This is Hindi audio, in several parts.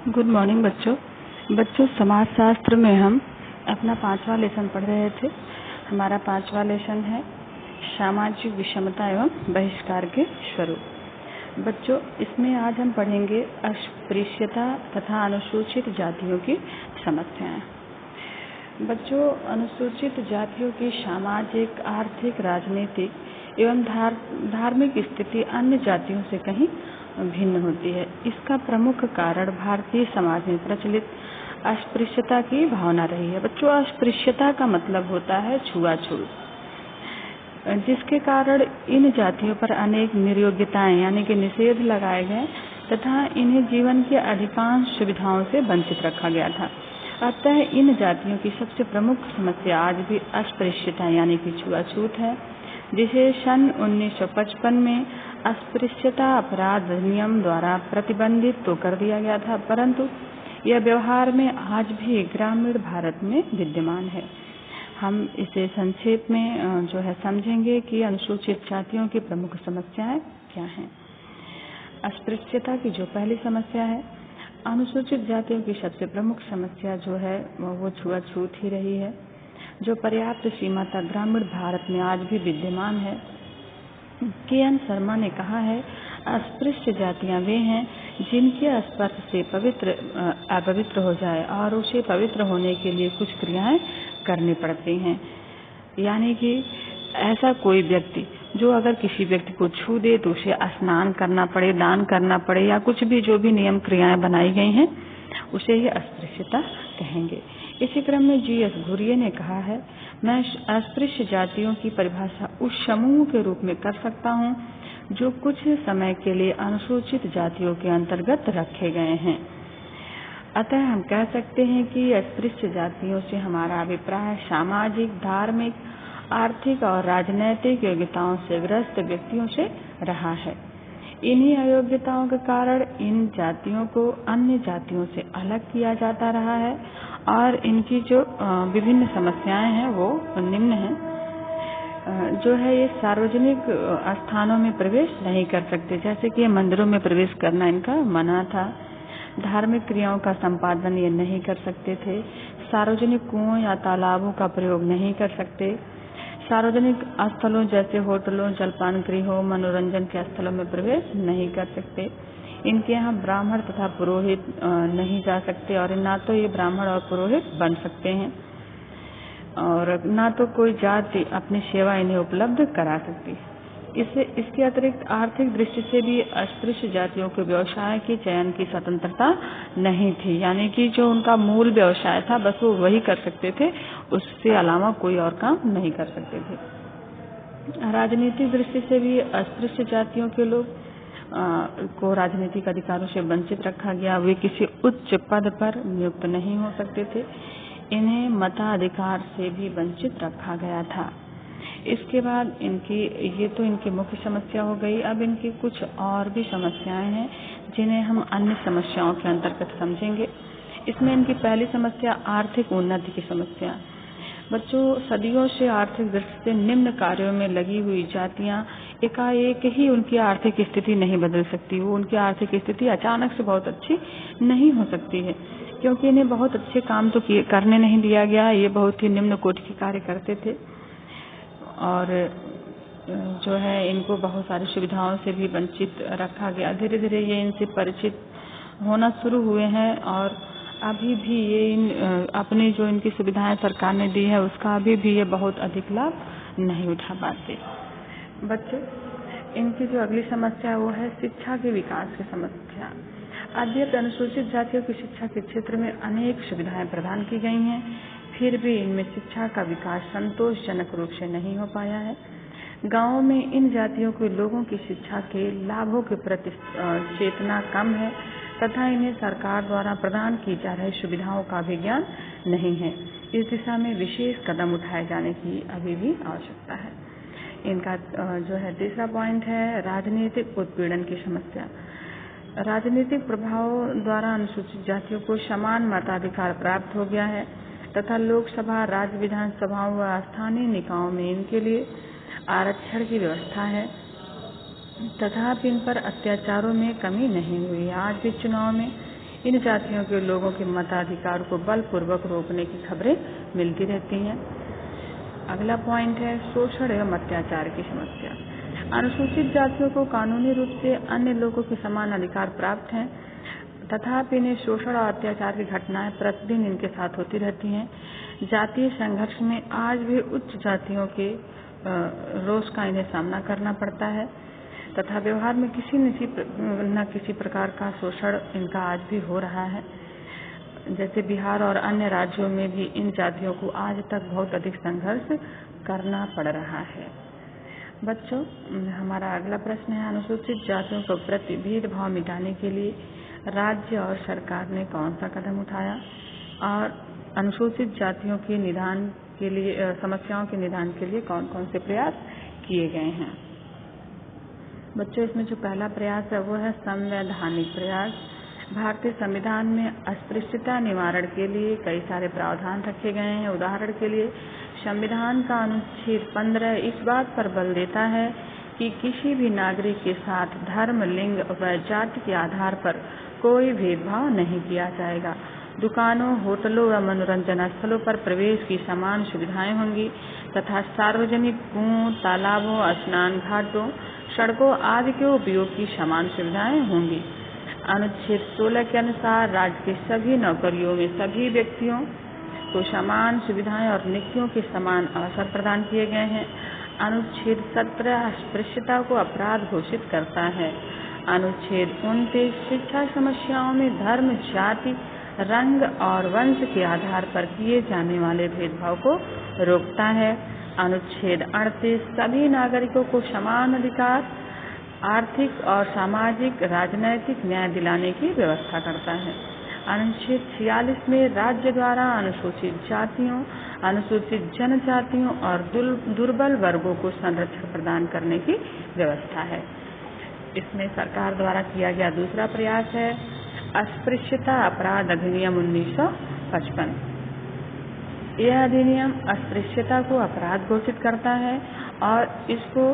गुड मॉर्निंग बच्चों। समाज शास्त्र में हम अपना 5वां लेसन पढ़ रहे थे। हमारा 5वां लेसन है सामाजिक विषमता एवं बहिष्कार के स्वरूप। बच्चों, इसमें आज हम पढ़ेंगे अस्पृश्यता तथा अनुसूचित जातियों की समस्याएं। बच्चों, अनुसूचित जातियों की सामाजिक, आर्थिक, राजनीतिक एवं धार्मिक स्थिति अन्य जातियों से कहीं भिन्न होती है। इसका प्रमुख कारण भारतीय समाज में प्रचलित अस्पृश्यता की भावना रही है। बच्चों, अस्पृश्यता का मतलब होता है छुआछूत, जिसके कारण इन जातियों पर अनेक निर्योग्यताएं यानी कि निषेध लगाए गए तथा इन्हें जीवन की अधिकांश सुविधाओं से वंचित रखा गया था। अतः इन जातियों की सबसे प्रमुख समस्या आज भी अस्पृश्यता यानी कि छुआछूत है, जिसे सन 1955 में अस्पृश्यता अपराध अधिनियम द्वारा प्रतिबंधित तो कर दिया गया था, परंतु यह व्यवहार में आज भी ग्रामीण भारत में विद्यमान है। हम इसे संक्षेप में समझेंगे कि अनुसूचित जातियों की प्रमुख समस्याएं क्या हैं। अस्पृश्यता की जो पहली समस्या है, अनुसूचित जातियों की सबसे प्रमुख समस्या जो है वो छुआछूत ही रही है, जो पर्याप्त सीमा तक ग्रामीण भारत में आज भी विद्यमान है। के.एन. शर्मा ने कहा है, अस्पृश्य जातियां वे हैं जिनके स्पर्श से अपवित्र हो जाए और उसे पवित्र होने के लिए कुछ क्रियाएं करनी पड़ती हैं। यानी कि ऐसा कोई व्यक्ति जो अगर किसी व्यक्ति को छू दे तो उसे स्नान करना पड़े, दान करना पड़े या कुछ भी जो भी नियम क्रियाएं बनाई गई हैं उसे ही अस्पृश्यता कहेंगे। इसी क्रम में जी.एस. घुरिये ने कहा है, मैं अस्पृश्य जातियों की परिभाषा उस समूह के रूप में कर सकता हूं जो कुछ समय के लिए अनुसूचित जातियों के अंतर्गत रखे गए हैं। अतः हम कह सकते हैं कि अस्पृश्य जातियों से हमारा अभिप्राय सामाजिक, धार्मिक, आर्थिक और राजनैतिक योग्यताओं से ग्रस्त व्यक्तियों से रहा है। इन्हीं अयोग्यताओं के कारण इन जातियों को अन्य जातियों से अलग किया जाता रहा है और इनकी जो विभिन्न समस्याएं हैं वो निम्न हैं। जो है ये सार्वजनिक स्थानों में प्रवेश नहीं कर सकते, जैसे कि मंदिरों में प्रवेश करना इनका मना था। धार्मिक क्रियाओं का संपादन ये नहीं कर सकते थे। सार्वजनिक कुओं या तालाबों का प्रयोग नहीं कर सकते। सार्वजनिक स्थलों जैसे होटलों, जलपान गृहों, मनोरंजन के स्थलों में प्रवेश नहीं कर सकते। इनके यहाँ ब्राह्मण तथा पुरोहित नहीं जा सकते और ना तो ये ब्राह्मण और पुरोहित बन सकते हैं और ना तो कोई जाति अपनी सेवा इन्हें उपलब्ध करा सकती। इसके अतिरिक्त आर्थिक दृष्टि से भी अस्पृश्य जातियों के व्यवसाय के चयन की स्वतंत्रता नहीं थी, यानी कि जो उनका मूल व्यवसाय था बस वो वही कर सकते थे, उससे अलावा कोई और काम नहीं कर सकते थे। राजनीतिक दृष्टि से भी अस्पृश्य जातियों के लोग को राजनीतिक अधिकारों से वंचित रखा गया। वे किसी उच्च पद पर नियुक्त नहीं हो सकते थे। इन्हें मताधिकार से भी वंचित रखा गया था। इसके बाद इनकी मुख्य समस्या हो गई। अब इनकी कुछ और भी समस्याएं हैं जिन्हें हम अन्य समस्याओं के अंतर्गत समझेंगे। इसमें इनकी पहली समस्या आर्थिक उन्नति की समस्या। बच्चों, सदियों से आर्थिक दृष्टि से निम्न कार्यों में लगी हुई जातियां एकाएक ही उनकी आर्थिक स्थिति नहीं बदल सकती। वो उनकी आर्थिक स्थिति अचानक से बहुत अच्छी नहीं हो सकती है, क्योंकि इन्हें बहुत अच्छे काम तो करने नहीं दिया गया। ये बहुत ही निम्न कोटि के कार्य करते थे और जो है इनको बहुत सारी सुविधाओं से भी वंचित रखा गया। धीरे धीरे ये इनसे परिचित होना शुरू हुए हैं और अभी भी ये अपनी जो इनकी सुविधाएं सरकार ने दी है उसका अभी भी ये बहुत अधिक लाभ नहीं उठा पाते। बच्चों, इनकी जो अगली समस्या वो है शिक्षा के विकास की समस्या। अद्यतन अनुसूचित जातियों की शिक्षा के क्षेत्र में अनेक सुविधाएं प्रदान की गई हैं, फिर भी इनमें शिक्षा का विकास संतोषजनक रूप से नहीं हो पाया है। गांवों में इन जातियों के लोगों की शिक्षा के लाभों के प्रति चेतना कम है तथा इन्हें सरकार द्वारा प्रदान की जा रही सुविधाओं का भी ज्ञान नहीं है। इस दिशा में विशेष कदम उठाए जाने की अभी भी आवश्यकता है। इनका जो है तीसरा पॉइंट है राजनीतिक उत्पीड़न की समस्या। राजनीतिक प्रभाव द्वारा अनुसूचित जातियों को समान मताधिकार प्राप्त हो गया है तथा लोकसभा, राज्य विधानसभाओं व स्थानीय निकायों में इनके लिए आरक्षण की व्यवस्था है। तथापि इन पर अत्याचारों में कमी नहीं हुई। आज भी चुनाव में इन जातियों के लोगों के मताधिकार को बलपूर्वक रोकने की खबरें मिलती रहती हैं। अगला पॉइंट है शोषण एवं अत्याचार की समस्या। अनुसूचित जातियों को कानूनी रूप से अन्य लोगों के समान अधिकार प्राप्त हैं, तथापि इन्हें शोषण और अत्याचार की घटनाएं प्रतिदिन इनके साथ होती रहती हैं। जातीय संघर्ष में आज भी उच्च जातियों के रोष का इन्हें सामना करना पड़ता है तथा व्यवहार में किसी न किसी प्रकार का शोषण इनका आज भी हो रहा है। जैसे बिहार और अन्य राज्यों में भी इन जातियों को आज तक बहुत अधिक संघर्ष करना पड़ रहा है। बच्चों, हमारा अगला प्रश्न है अनुसूचित जातियों को प्रति भेदभाव मिटाने के लिए राज्य और सरकार ने कौन सा कदम उठाया और अनुसूचित जातियों के निदान के लिए समस्याओं के निदान के लिए कौन कौन से प्रयास किए गए हैं। बच्चों, इसमें जो पहला प्रयास है वो है संवैधानिक प्रयास। भारतीय संविधान में अस्पृश्यता निवारण के लिए कई सारे प्रावधान रखे गए हैं। उदाहरण के लिए संविधान का अनुच्छेद 15 इस बात पर बल देता है कि किसी भी नागरिक के साथ धर्म, लिंग व जाति के आधार पर कोई भेदभाव नहीं किया जाएगा। दुकानों, होटलों व मनोरंजन स्थलों पर प्रवेश की समान सुविधाएं होंगी तथा सार्वजनिक कुओं, तालाबों, स्नान घाटों, सड़कों आदि के उपयोग की समान सुविधाएं होंगी। अनुच्छेद 16 के अनुसार राज्य के सभी नौकरियों में सभी व्यक्तियों को समान सुविधाएं और नियुक्तियों के समान अवसर प्रदान किए गए हैं। अनुच्छेद 17 अस्पृश्यता को अपराध घोषित करता है। अनुच्छेद 29 शिक्षा समस्याओं में धर्म, जाति, रंग और वंश के आधार पर किए जाने वाले भेदभाव को रोकता है। अनुच्छेद 38 सभी नागरिकों को समान अधिकार, आर्थिक और सामाजिक, राजनैतिक न्याय दिलाने की व्यवस्था करता है। अनुच्छेद 46 में राज्य द्वारा अनुसूचित जातियों, अनुसूचित जनजातियों और दुर्बल वर्गों को संरक्षण प्रदान करने की व्यवस्था है। इसमें सरकार द्वारा किया गया दूसरा प्रयास है अस्पृश्यता अपराध अधिनियम 1955। यह अधिनियम अस्पृश्यता को अपराध घोषित करता है और इसको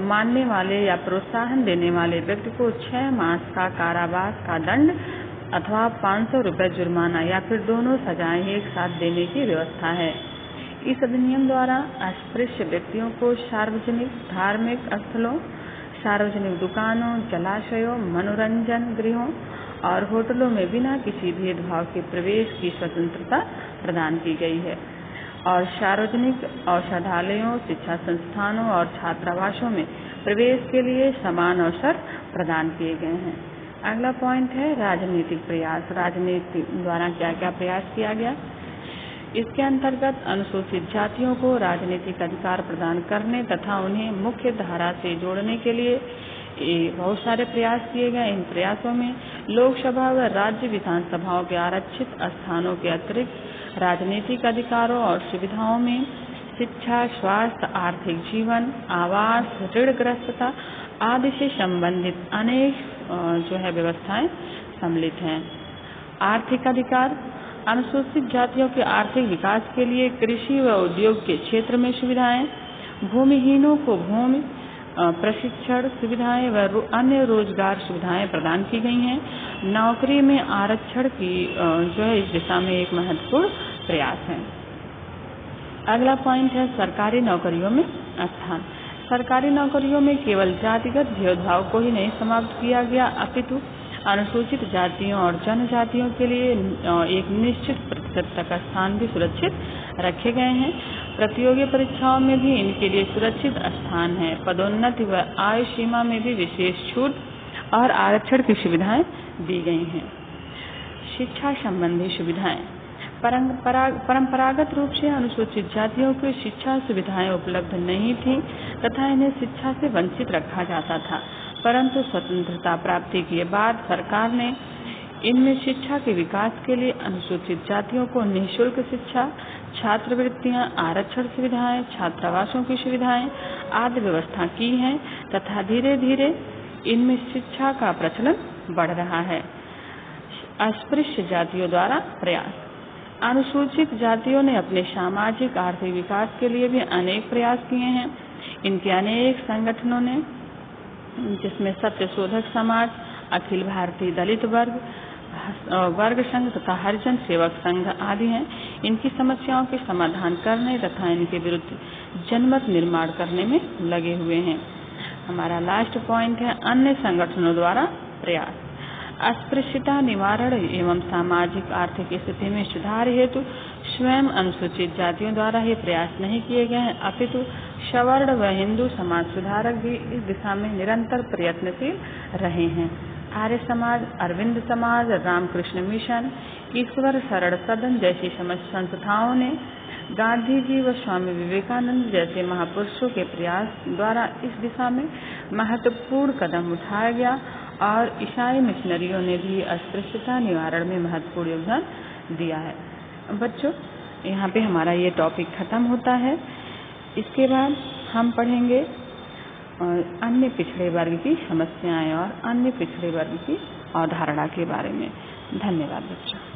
मानने वाले या प्रोत्साहन देने वाले व्यक्ति को 6 मास का कारावास का दंड अथवा 500 रुपये जुर्माना या फिर दोनों सजाएं एक साथ देने की व्यवस्था है। इस अधिनियम द्वारा अस्पृश्य व्यक्तियों को सार्वजनिक धार्मिक स्थलों, सार्वजनिक दुकानों, जलाशयों, मनोरंजन गृहों और होटलों में बिना किसी भेदभाव के प्रवेश की स्वतंत्रता प्रदान की गई है और सार्वजनिक औषधालयों, शिक्षा संस्थानों और छात्रावासों में प्रवेश के लिए समान अवसर प्रदान किए गए हैं। अगला पॉइंट है राजनीतिक प्रयास। राजनीति द्वारा क्या क्या प्रयास किया गया। इसके अंतर्गत अनुसूचित जातियों को राजनीतिक अधिकार प्रदान करने तथा उन्हें मुख्य धारा से जोड़ने के लिए बहुत सारे प्रयास किए गए। इन प्रयासों में लोकसभा व राज्य विधानसभाओं के आरक्षित स्थानों के अतिरिक्त राजनीतिक अधिकारों और सुविधाओं में शिक्षा, स्वास्थ्य, आर्थिक जीवन, आवास, ऋणग्रस्तता आदि से संबंधित अनेक व्यवस्थाएं सम्मिलित हैं। आर्थिक अधिकार। अनुसूचित जातियों के आर्थिक विकास के लिए कृषि व उद्योग के क्षेत्र में सुविधाएं, भूमिहीनों को भूमि प्रशिक्षण सुविधाएं व अन्य रोजगार सुविधाएं प्रदान की गई हैं। नौकरी में आरक्षण की इस दिशा में एक महत्वपूर्ण प्रयास है। अगला पॉइंट है सरकारी नौकरियों में स्थान। सरकारी नौकरियों में केवल जातिगत भेदभाव को ही नहीं समाप्त किया गया, अपितु अनुसूचित जातियों और जनजातियों के लिए एक निश्चित प्रतिशत तक स्थान भी सुरक्षित रखे गए हैं। प्रतियोगी परीक्षाओं में भी इनके लिए सुरक्षित स्थान है। पदोन्नति व आयु सीमा में भी विशेष छूट और आरक्षण की सुविधाएं दी गई हैं। शिक्षा संबंधी सुविधाएं। परंपरागत रूप से अनुसूचित जातियों को शिक्षा सुविधाएं उपलब्ध नहीं थी तथा इन्हें शिक्षा से वंचित रखा जाता था, परंतु स्वतंत्रता प्राप्ति के बाद सरकार ने इनमें शिक्षा के विकास के लिए अनुसूचित जातियों को निःशुल्क शिक्षा, छात्रवृत्तियां, आरक्षण सुविधाएं, छात्रावासों की सुविधाएं आदि व्यवस्था की हैं तथा धीरे धीरे इनमें शिक्षा का प्रचलन बढ़ रहा है। अस्पृश्य जातियों द्वारा प्रयास। अनुसूचित जातियों ने अपने सामाजिक आर्थिक विकास के लिए भी अनेक प्रयास किए हैं। इनके अनेक संगठनों ने, जिसमें सत्यशोधक समाज, अखिल भारतीय दलित वर्ग, वर्ग संघ तथा हरिजन सेवक संघ आदि हैं। इनकी समस्याओं के समाधान करने तथा इनके विरुद्ध जनमत निर्माण करने में लगे हुए हैं। हमारा लास्ट पॉइंट है अन्य संगठनों द्वारा प्रयास। अस्पृश्यता निवारण एवं सामाजिक आर्थिक स्थिति में सुधार हेतु स्वयं अनुसूचित जातियों द्वारा ही प्रयास नहीं किए गए हैं, अपितु सवर्ण व हिंदू समाज सुधारक भी इस दिशा में निरंतर प्रयत्नशील रहे हैं। आर्य समाज, अरविंद समाज, रामकृष्ण मिशन, ईश्वर शरण सदन जैसी संस्थाओं ने गांधी जी व स्वामी विवेकानंद जैसे महापुरुषों के प्रयास द्वारा इस दिशा में महत्वपूर्ण कदम उठाया गया और ईसाई मिशनरियों ने भी अस्पृश्यता निवारण में महत्वपूर्ण योगदान दिया है। बच्चों, यहाँ पे हमारा ये टॉपिक खत्म होता है। इसके बाद हम पढ़ेंगे अन्य पिछड़े वर्ग की समस्याएं और अन्य पिछड़े वर्ग की अवधारणा के बारे में। धन्यवाद बच्चों।